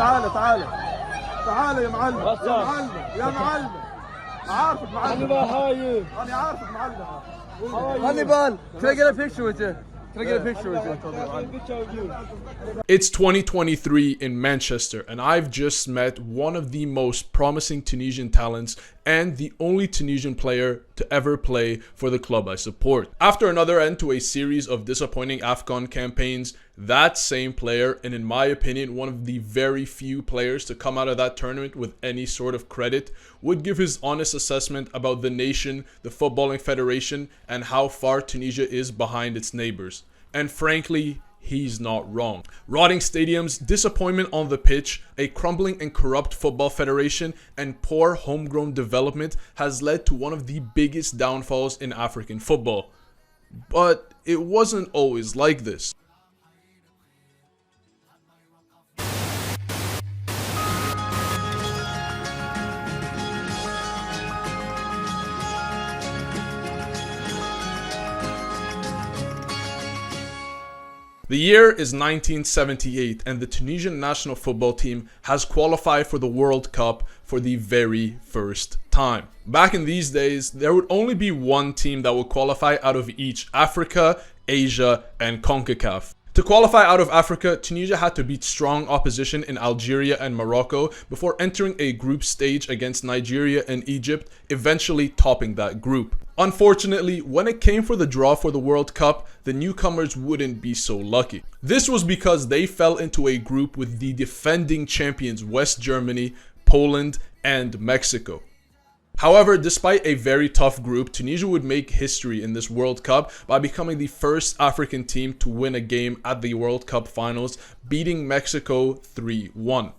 تعال تعال تعال يا معلم يا معلم يا معلم عارفك معلم انا عارفك معلم Hannibal, can I get a picture with you? Can I get a picture with you? It's 2023 in Manchester, and I've just met one of the most promising Tunisian talents and the only Tunisian player to ever play for the club I support. After another end to a series of disappointing AFCON campaigns, that same player, and in my opinion, one of the very few players to come out of that tournament with any sort of credit, would give his honest assessment about the nation, the footballing federation, and how far Tunisia is behind its neighbors. And frankly, he's not wrong. Rotting stadiums, disappointment on the pitch, a crumbling and corrupt football federation, and poor homegrown development has led to one of the biggest downfalls in African football. But it wasn't always like this. The year is 1978 and the Tunisian National Football Team has qualified for the World Cup for the very first time. Back in these days, there would only be one team that would qualify out of each Africa, Asia, and CONCACAF. To qualify out of Africa, Tunisia had to beat strong opposition in Algeria and Morocco before entering a group stage against Nigeria and Egypt, eventually topping that group. Unfortunately, when it came for the draw for the World Cup, the newcomers wouldn't be so lucky. This was because they fell into a group with the defending champions West Germany, Poland, and Mexico. However, despite a very tough group, Tunisia would make history in this World Cup by becoming the first African team to win a game at the World Cup finals, beating Mexico 3-1.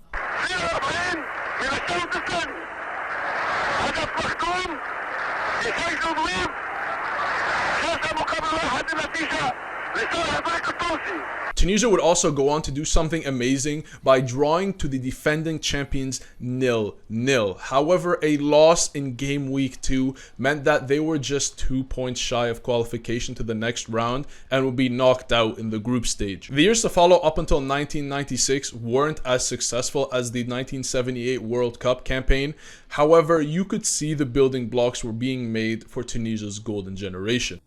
Tunisia would also go on to do something amazing by drawing to the defending champions 0-0. However, a loss in game week 2 meant that they were just 2 points shy of qualification to the next round and would be knocked out in the group stage. The years to follow up until 1996 weren't as successful as the 1978 World Cup campaign. However, you could see the building blocks were being made for Tunisia's golden generation.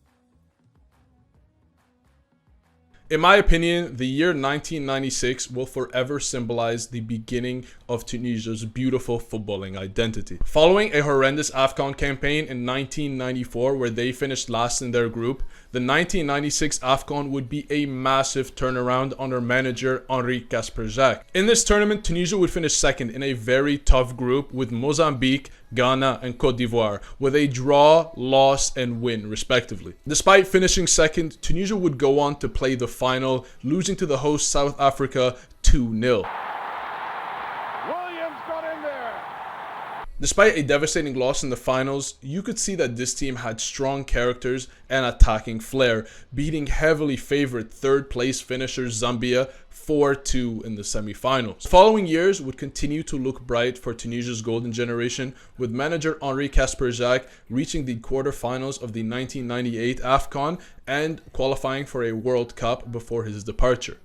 In my opinion, the year 1996 will forever symbolize the beginning of Tunisia's beautiful footballing identity. Following a horrendous AFCON campaign in 1994 where they finished last in their group, the 1996 AFCON would be a massive turnaround under manager Henri Kasperjak. In this tournament, Tunisia would finish second in a very tough group with Mozambique, Ghana, and Cote d'Ivoire, with a draw, loss, and win respectively. Despite finishing second, Tunisia would go on to play the final, losing to the host South Africa 2-0. Despite a devastating loss in the finals, you could see that this team had strong characters and attacking flair, beating heavily favored third place finisher Zambia 4-2 in the semi-finals. Following years would continue to look bright for Tunisia's golden generation, with manager Henri Kasperjak reaching the quarterfinals of the 1998 AFCON and qualifying for a World Cup before his departure.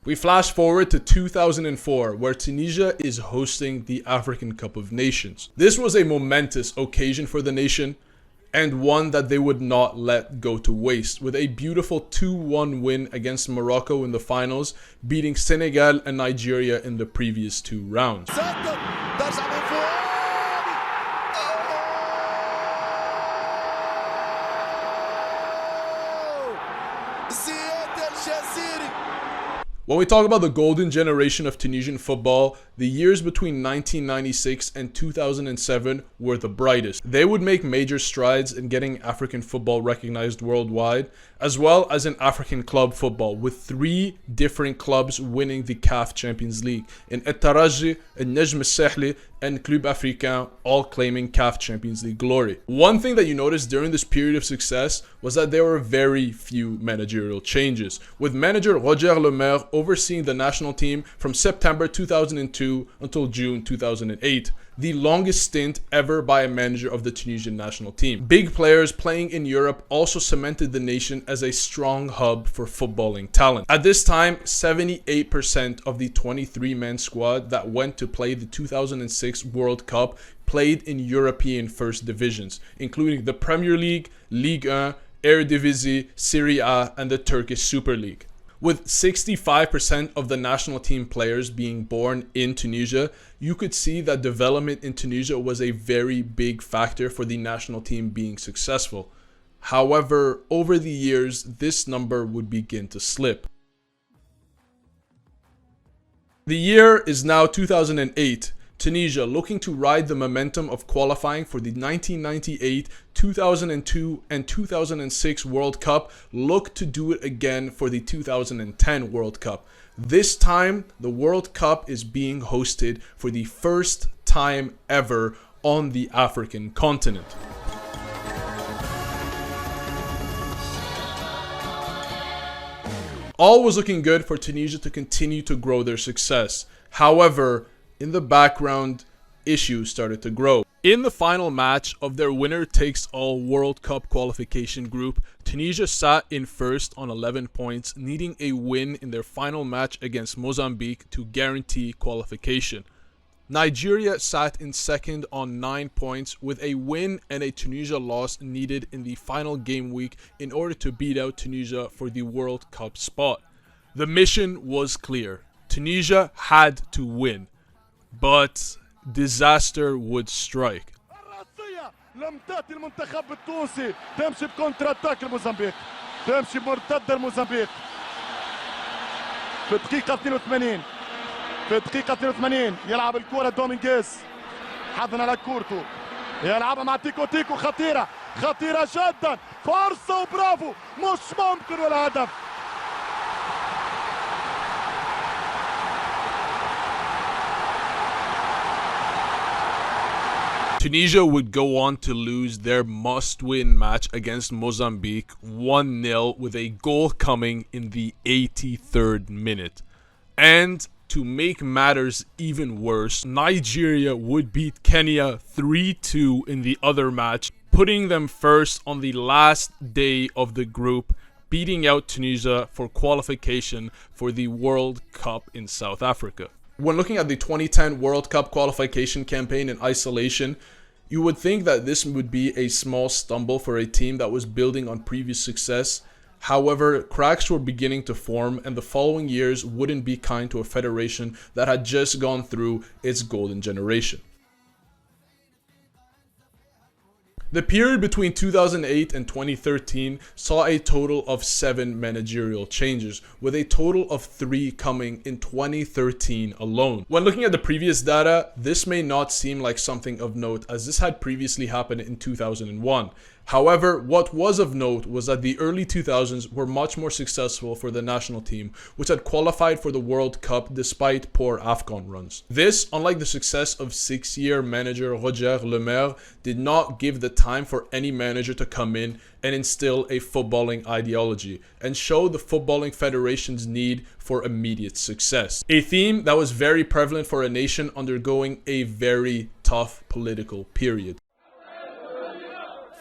We flash forward to 2004, where Tunisia is hosting the African Cup of Nations. This was a momentous occasion for the nation, and one that they would not let go to waste, with a beautiful 2-1 win against Morocco in the finals, beating Senegal and Nigeria in the previous 2 rounds. When we talk about the golden generation of Tunisian football, the years between 1996 and 2007 were the brightest. They would make major strides in getting African football recognized worldwide, as well as in African club football, with 3 different clubs winning the CAF Champions League, in Al-Taraji, Al-Najm Al-Sahli, and Club Africain, all claiming CAF Champions League glory. One thing that you noticed during this period of success was that there were very few managerial changes, with manager Roger Lemaire overseeing the national team from September 2002 until June 2008. the longest stint ever by a manager of the Tunisian national team. Big players playing in Europe also cemented the nation as a strong hub for footballing talent. At this time, 78% of the 23-man squad that went to play the 2006 World Cup played in European first divisions, including the Premier League, Ligue 1, Eredivisie, Serie A, and the Turkish Super League. With 65% of the national team players being born in Tunisia, you could see that development in Tunisia was a very big factor for the national team being successful. However, over the years, this number would begin to slip. The year is now 2008. Tunisia, looking to ride the momentum of qualifying for the 1998, 2002, and 2006 World Cup, look to do it again for the 2010 World Cup. This time, the World Cup is being hosted for the first time ever on the African continent. All was looking good for Tunisia to continue to grow their success. However, in the background, issues started to grow. In the final match of their winner-takes-all World Cup qualification group, Tunisia sat in first on 11 points, needing a win in their final match against Mozambique to guarantee qualification. Nigeria sat in second on 9 points, with a win and a Tunisia loss needed in the final game week in order to beat out Tunisia for the World Cup spot. The mission was clear. Tunisia had to win. But disaster would strike. لم تأتي المنتخب التونسي تمشي بكونتر اتاك الموزمبيق تمشي مرتدة الموزمبيق في الدقيقة 82 يلعب الكرة دومينغيز حضن على كورتو يلعبها مع تيكو خطيرة جدا فرصة وبرافو مش ممكن ولا هدف. Tunisia would go on to lose their must-win match against Mozambique 1-0 with a goal coming in the 83rd minute. And to make matters even worse, Nigeria would beat Kenya 3-2 in the other match, putting them first on the last day of the group, beating out Tunisia for qualification for the World Cup in South Africa. When looking at the 2010 World Cup qualification campaign in isolation, you would think that this would be a small stumble for a team that was building on previous success. However, cracks were beginning to form, and the following years wouldn't be kind to a federation that had just gone through its golden generation. The period between 2008 and 2013 saw a total of 7 managerial changes, with a total of 3 coming in 2013 alone. When looking at the previous data, this may not seem like something of note, as this had previously happened in 2001. However, what was of note was that the early 2000s were much more successful for the national team, which had qualified for the World Cup despite poor AFCON runs. This, unlike the success of 6-year manager Roger Le Maire, did not give the time for any manager to come in and instill a footballing ideology and show the footballing federation's need for immediate success. A theme that was very prevalent for a nation undergoing a very tough political period.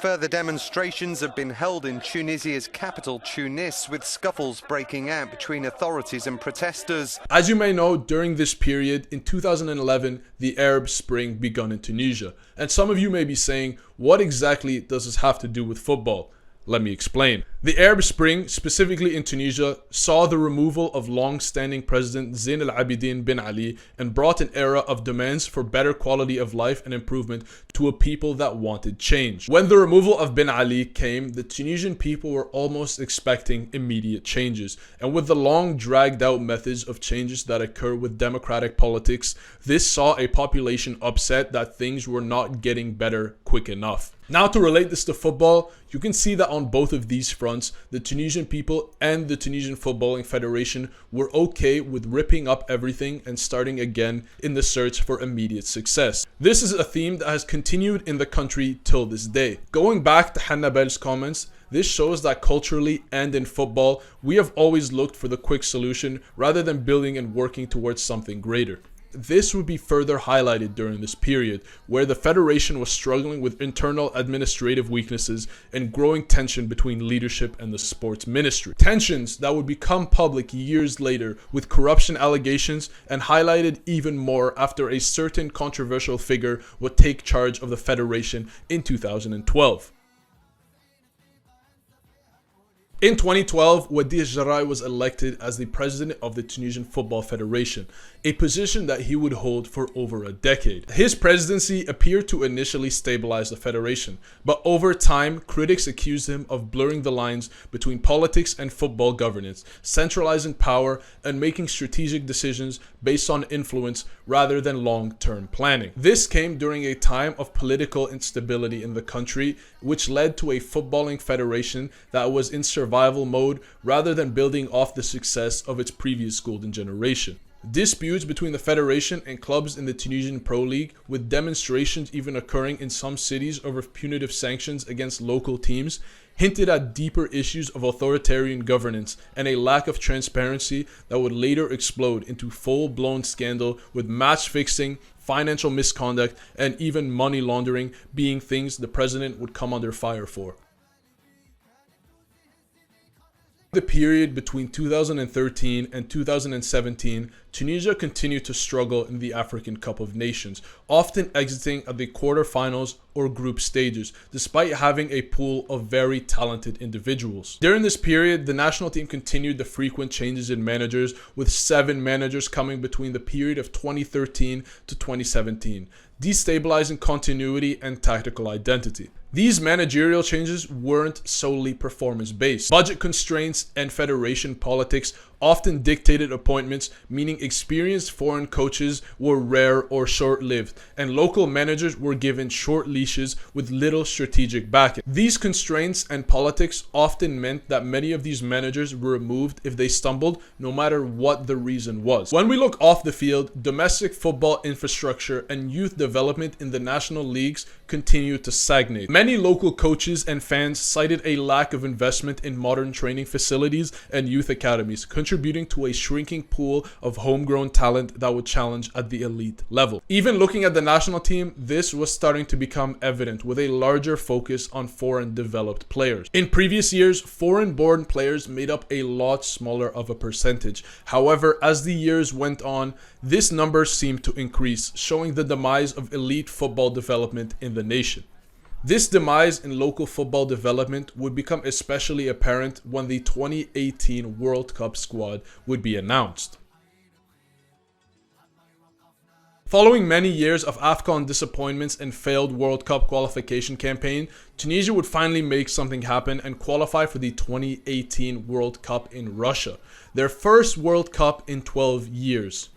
Further demonstrations have been held in Tunisia's capital, Tunis, with scuffles breaking out between authorities and protesters. As you may know, during this period, in 2011, the Arab Spring began in Tunisia. And some of you may be saying, what exactly does this have to do with football? Let me explain. The Arab Spring, specifically in Tunisia, saw the removal of long-standing President Zain al-Abidine bin Ali and brought an era of demands for better quality of life and improvement to a people that wanted change. When the removal of bin Ali came, the Tunisian people were almost expecting immediate changes. And with the long dragged-out methods of changes that occur with democratic politics, this saw a population upset that things were not getting better quick enough. Now, to relate this to football, you can see that on both of these fronts, the Tunisian people and the Tunisian Footballing Federation were okay with ripping up everything and starting again in the search for immediate success. This is a theme that has continued in the country till this day. Going back to Hannabel's comments, this shows that culturally and in football, we have always looked for the quick solution rather than building and working towards something greater. This would be further highlighted during this period, where the federation was struggling with internal administrative weaknesses and growing tension between leadership and the sports ministry. Tensions that would become public years later with corruption allegations and highlighted even more after a certain controversial figure would take charge of the federation in 2012. In 2012, Wadie Jary was elected as the president of the Tunisian Football Federation, a position that he would hold for over a decade. His presidency appeared to initially stabilize the federation, but over time, critics accused him of blurring the lines between politics and football governance, centralizing power, and making strategic decisions based on influence rather than long-term planning. This came during a time of political instability in the country, which led to a footballing federation that was in survival mode rather than building off the success of its previous golden generation. Disputes between the federation and clubs in the Tunisian Pro League, with demonstrations even occurring in some cities over punitive sanctions against local teams, hinted at deeper issues of authoritarian governance and a lack of transparency that would later explode into full-blown scandal, with match fixing, financial misconduct, and even money laundering being things the president would come under fire for. The period between 2013 and 2017, Tunisia continued to struggle in the African Cup of Nations, often exiting at the quarterfinals or group stages, despite having a pool of very talented individuals. During this period, the national team continued the frequent changes in managers, with 7 managers coming between the period of 2013 to 2017, destabilizing continuity and tactical identity. These managerial changes weren't solely performance-based. Budget constraints and federation politics often dictated appointments, meaning experienced foreign coaches were rare or short-lived, and local managers were given short leashes with little strategic backing. These constraints and politics often meant that many of these managers were removed if they stumbled, no matter what the reason was. When we look off the field, domestic football infrastructure and youth development in the national leagues continued to stagnate. Many local coaches and fans cited a lack of investment in modern training facilities and youth academies, contributing to a shrinking pool of homegrown talent that would challenge at the elite level. Even looking at the national team, this was starting to become evident, with a larger focus on foreign developed players. In previous years, foreign-born players made up a lot smaller of a percentage. However, as the years went on, this number seemed to increase, showing the demise of elite football development in the nation. This demise in local football development would become especially apparent when the 2018 World Cup squad would be announced. Following many years of AFCON disappointments and failed World Cup qualification campaign, Tunisia would finally make something happen and qualify for the 2018 World Cup in Russia, their first World Cup in 12 years.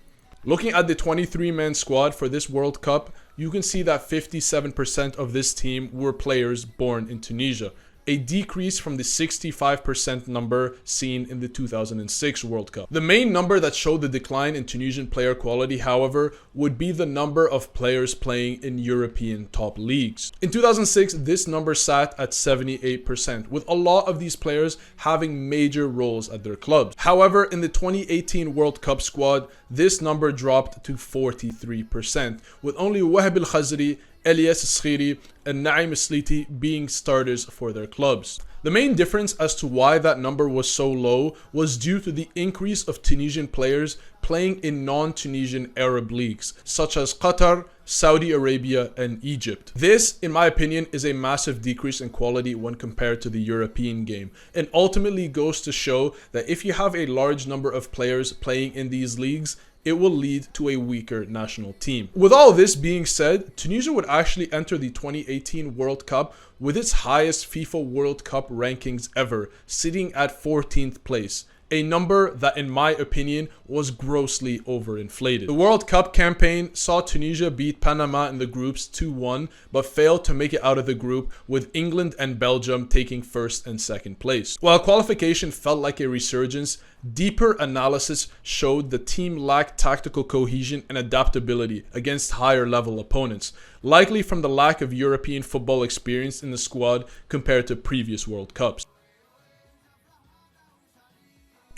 Looking at the 23-man squad for this World Cup, you can see that 57% of this team were players born in Tunisia, a decrease from the 65% number seen in the 2006 World Cup. The main number that showed the decline in Tunisian player quality, however, would be the number of players playing in European top leagues. In 2006, this number sat at 78%, with a lot of these players having major roles at their clubs. However, in the 2018 World Cup squad, this number dropped to 43%, with only Wahb al-Khazri, Elias Skhiri, and Naim Sliti being starters for their clubs. The main difference as to why that number was so low was due to the increase of Tunisian players playing in non-Tunisian Arab leagues, such as Qatar, Saudi Arabia, and Egypt. This, in my opinion, is a massive decrease in quality when compared to the European game, and ultimately goes to show that if you have a large number of players playing in these leagues, it will lead to a weaker national team. With all this being said, Tunisia would actually enter the 2018 World Cup with its highest FIFA World Cup rankings ever, sitting at 14th place. A number that, in my opinion, was grossly overinflated. The World Cup campaign saw Tunisia beat Panama in the groups 2-1, but failed to make it out of the group, with England and Belgium taking first and second place. While qualification felt like a resurgence, deeper analysis showed the team lacked tactical cohesion and adaptability against higher level opponents, likely from the lack of European football experience in the squad compared to previous World Cups.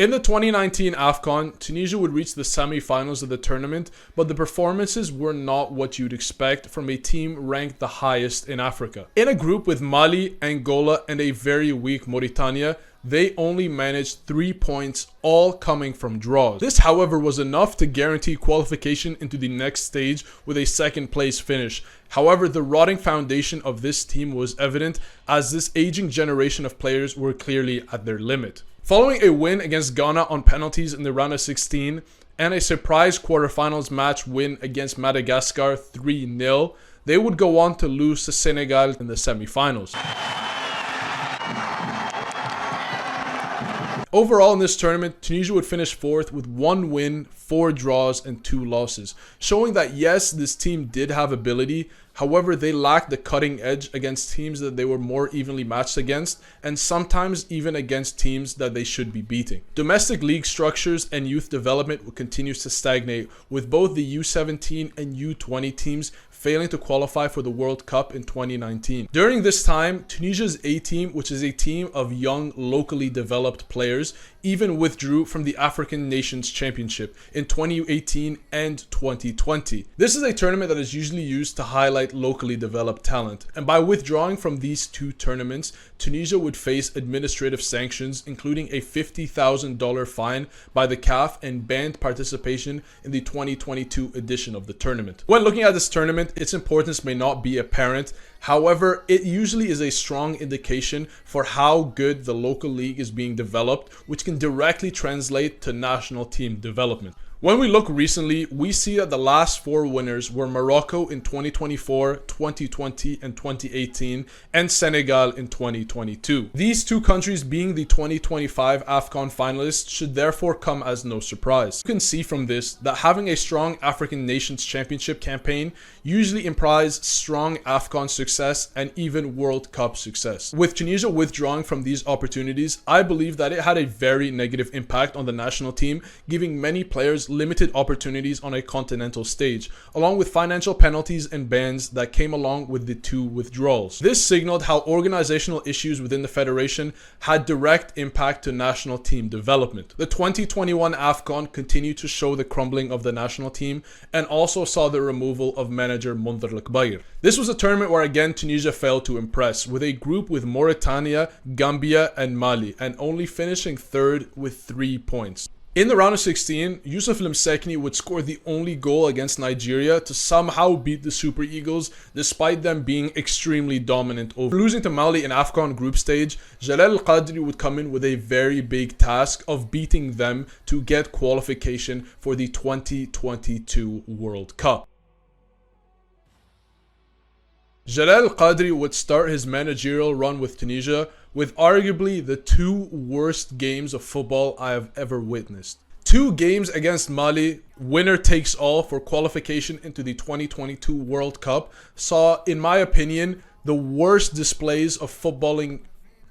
In the 2019 AFCON, Tunisia would reach the semi-finals of the tournament, but the performances were not what you'd expect from a team ranked the highest in Africa. In a group with Mali, Angola, and a very weak Mauritania, they only managed 3 points, all coming from draws. This, however, was enough to guarantee qualification into the next stage with a second place finish. However, the rotting foundation of this team was evident, as this aging generation of players were clearly at their limit. Following a win against Ghana on penalties in the round of 16 and a surprise quarterfinals match win against Madagascar 3-0, they would go on to lose to Senegal in the semi-finals. Overall in this tournament, Tunisia would finish 4th with 1 win, 4 draws, and 2 losses, showing that yes, this team did have ability. However, they lacked the cutting edge against teams that they were more evenly matched against, and sometimes even against teams that they should be beating. Domestic league structures and youth development continues to stagnate, with both the U17 and U20 teams failing to qualify for the World Cup in 2019. During this time, Tunisia's A-team, which is a team of young, locally developed players, even withdrew from the African Nations Championship in 2018 and 2020. This is a tournament that is usually used to highlight locally developed talent, and by withdrawing from these 2 tournaments, Tunisia would face administrative sanctions, including a $50,000 fine by the CAF and banned participation in the 2022 edition of the tournament. When looking at this tournament, its importance may not be apparent. However, it usually is a strong indication for how good the local league is being developed, which can directly translate to national team development. When we look recently, we see that the last 4 winners were Morocco in 2024, 2020, and 2018, and Senegal in 2022. These 2 countries being the 2025 AFCON finalists should therefore come as no surprise. You can see from this that having a strong African Nations Championship campaign usually implies strong AFCON success and even World Cup success. With Tunisia withdrawing from these opportunities, I believe that it had a very negative impact on the national team, giving many players limited opportunities on a continental stage, along with financial penalties and bans that came along with the 2 withdrawals. This signaled how organizational issues within the federation had direct impact to national team development. The 2021 AFCON continued to show the crumbling of the national team and also saw the removal of manager Mundhir Al-Kbair. This was a tournament where again Tunisia failed to impress, with a group with Mauritania, Gambia, and Mali, and only finishing 3rd with 3 points. In the round of 16, Youssef Lemsekni would score the only goal against Nigeria to somehow beat the Super Eagles, despite them being extremely dominant. Over losing to Mali in AFCON group stage, Jalal Al-Qadri would come in with a very big task of beating them to get qualification for the 2022 World Cup. Jalal Al-Qadri would start his managerial run with Tunisia with arguably the 2 worst games of football I have ever witnessed. 2 games against Mali, winner takes all for qualification into the 2022 World Cup, saw, in my opinion, the worst displays of footballing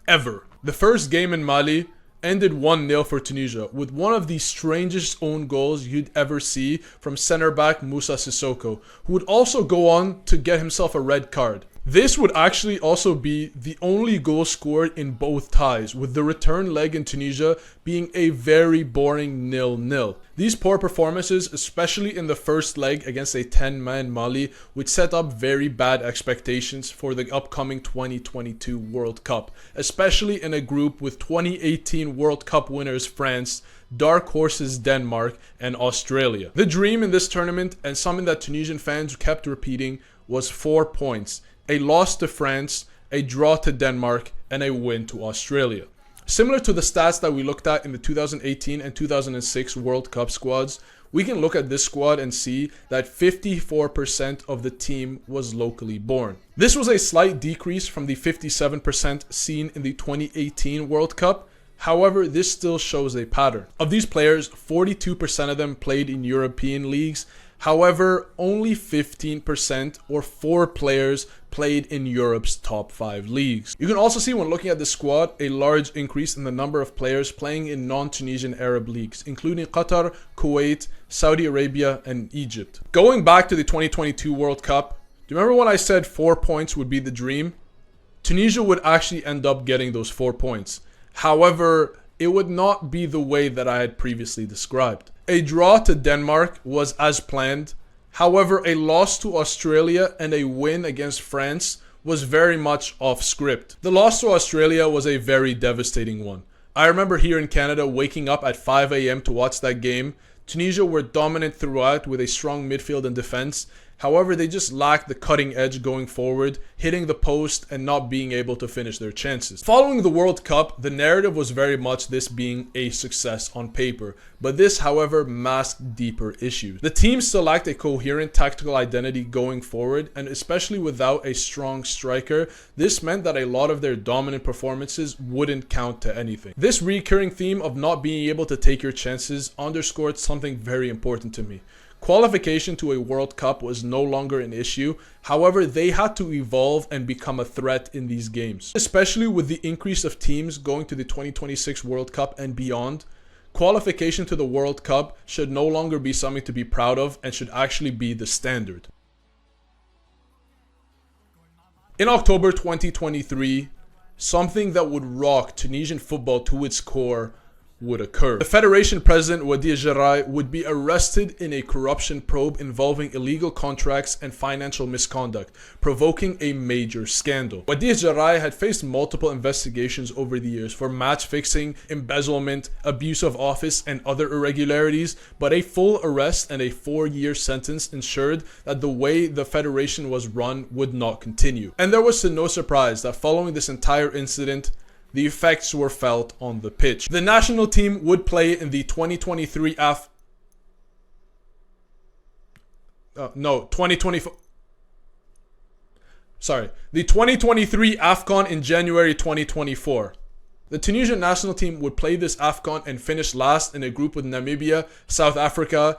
ever. The first game in Mali ended 1-0 for Tunisia, with one of the strangest own goals you'd ever see from centre-back Moussa Sissoko, who would also go on to get himself a red card. This would actually also be the only goal scored in both ties, with the return leg in Tunisia being a very boring 0-0. These poor performances, especially in the first leg against a 10-man Mali, would set up very bad expectations for the upcoming 2022 World Cup, especially in a group with 2018 World Cup winners France, dark horses Denmark, and Australia. The dream in this tournament, and something that Tunisian fans kept repeating, was 4 points. A loss to France, a draw to Denmark, and a win to Australia. Similar to the stats that we looked at in the 2018 and 2006 World Cup squads, we can look at this squad and see that 54% of the team was locally born. This was a slight decrease from the 57% seen in the 2018 World Cup. However, this still shows a pattern. Of these players, 42% of them played in European leagues. However, only 15% or 4 players played in Europe's top 5 leagues. You can also see when looking at the squad a large increase in the number of players playing in non-Tunisian Arab leagues, including Qatar, Kuwait, Saudi Arabia, and Egypt. Going back to the 2022 World Cup, do you remember when I said 4 points would be the dream? Tunisia would actually end up getting those 4 points. However, it would not be the way that I had previously described. A draw to Denmark was as planned. However, a loss to Australia and a win against France was very much off script. The loss to Australia was a very devastating one. I remember here in Canada waking up at 5 a.m. to watch that game. Tunisia were dominant throughout with a strong midfield and defense. However, they just lacked the cutting edge going forward, hitting the post and not being able to finish their chances. Following the World Cup, the narrative was very much this being a success on paper, but this, however, masked deeper issues. The team still lacked a coherent tactical identity going forward, and especially without a strong striker, this meant that a lot of their dominant performances wouldn't count to anything. This recurring theme of not being able to take your chances underscored something very important to me. Qualification to a World Cup was no longer an issue. However, they had to evolve and become a threat in these games. Especially with the increase of teams going to the 2026 World Cup and beyond, qualification to the World Cup should no longer be something to be proud of and should actually be the standard. In October 2023, something that would rock Tunisian football to its core would occur. The Federation President Wadie Jary would be arrested in a corruption probe involving illegal contracts and financial misconduct, provoking a major scandal. Wadie Jary had faced multiple investigations over the years for match fixing, embezzlement, abuse of office, and other irregularities, but a full arrest and a 4-year sentence ensured that the way the Federation was run would not continue. And there was to no surprise that following this entire incident, the effects were felt on the pitch. The national team would play in the 2023 the 2023 AFCON in January 2024. The Tunisian national team would play this AFCON and finish last in a group with Namibia, South Africa,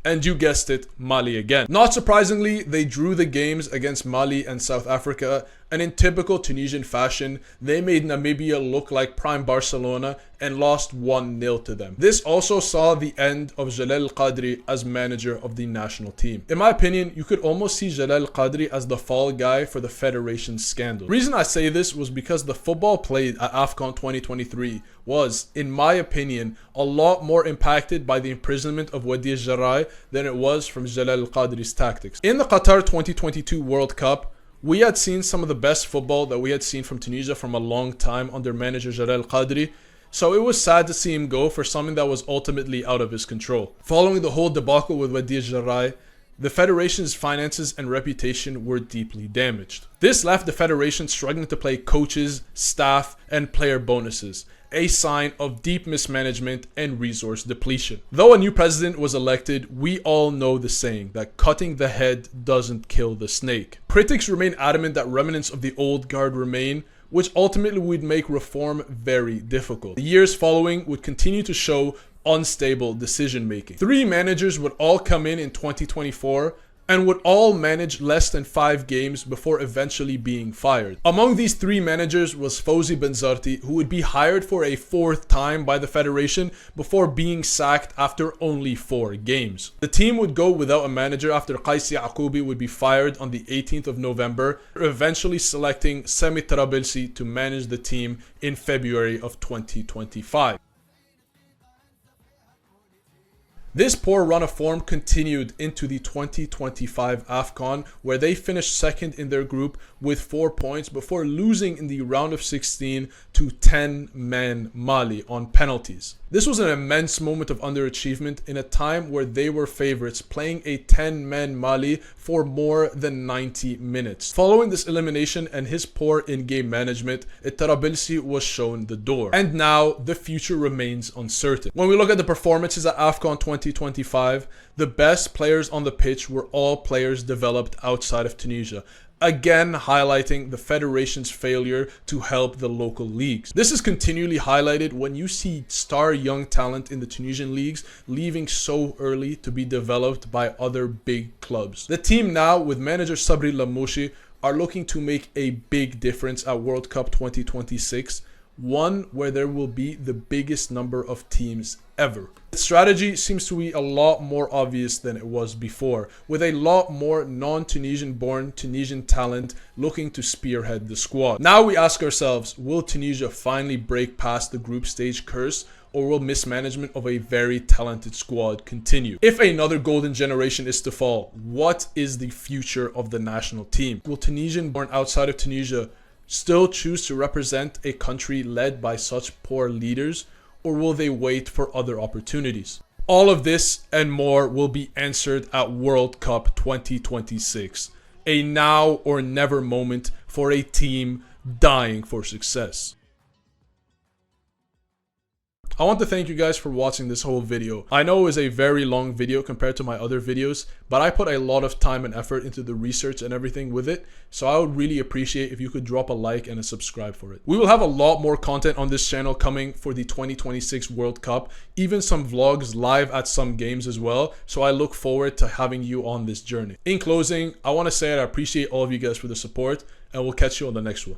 and you guessed it, Mali again. Not surprisingly, they drew the games against Mali and South Africa, and in typical Tunisian fashion, they made Namibia look like prime Barcelona and lost 1-0 to them. This also saw the end of Jalal Qadri as manager of the national team. In my opinion, you could almost see Jalal Qadri as the fall guy for the Federation's scandal. The reason I say this was because the football played at AFCON 2023 was, in my opinion, a lot more impacted by the imprisonment of Wadie Jary than it was from Jalal Qadri's tactics. In the Qatar 2022 World Cup, we had seen some of the best football that we had seen from Tunisia from a long time under manager Jalal Qadri, so it was sad to see him go for something that was ultimately out of his control. Following the whole debacle with Wadie Jary, the Federation's finances and reputation were deeply damaged. This left the Federation struggling to pay coaches, staff, and player bonuses, a sign of deep mismanagement and resource depletion. Though a new president was elected, we all know the saying that cutting the head doesn't kill the snake. Critics remain adamant that remnants of the old guard remain, which ultimately would make reform very difficult. The years following would continue to show unstable decision making. 3 managers would all come in 2024 and would all manage less than 5 games before eventually being fired. Among these 3 managers was Fawzi Benzarti, who would be hired for a 4th time by the Federation before being sacked after only 4 games. The team would go without a manager after Qaisi Yaqoubi would be fired on the 18th of November, eventually selecting Sami Trabilsi to manage the team in February of 2025. This poor run of form continued into the 2025 AFCON, where they finished second in their group with 4 points before losing in the round of 16 to 10-man Mali on penalties. This was an immense moment of underachievement in a time where they were favorites, playing a 10-man Mali for more than 90 minutes. Following this elimination and his poor in-game management, Trabilsi was shown the door. And now, the future remains uncertain. When we look at the performances at AFCON 2025, the best players on the pitch were all players developed outside of Tunisia, again highlighting the Federation's failure to help the local leagues. This is continually highlighted when you see star young talent in the Tunisian leagues leaving so early to be developed by other big clubs. The team now, with manager Sabri Lamouchi, are looking to make a big difference at World Cup 2026, one where there will be the biggest number of teams ever. The strategy seems to be a lot more obvious than it was before, with a lot more non-Tunisian born Tunisian talent looking to spearhead the squad. Now we ask ourselves, will Tunisia finally break past the group stage curse, or will mismanagement of a very talented squad continue? If another golden generation is to fall, what is the future of the national team? Will Tunisian born outside of Tunisia still choose to represent a country led by such poor leaders, or will they wait for other opportunities? All of this and more will be answered at World Cup 2026, a now or never moment for a team dying for success. I want to thank you guys for watching this whole video. I know it was a very long video compared to my other videos, but I put a lot of time and effort into the research and everything with it, so I would really appreciate if you could drop a like and a subscribe for it. We will have a lot more content on this channel coming for the 2026 World Cup, even some vlogs live at some games as well, so I look forward to having you on this journey. In closing, I want to say I appreciate all of you guys for the support, and we'll catch you on the next one.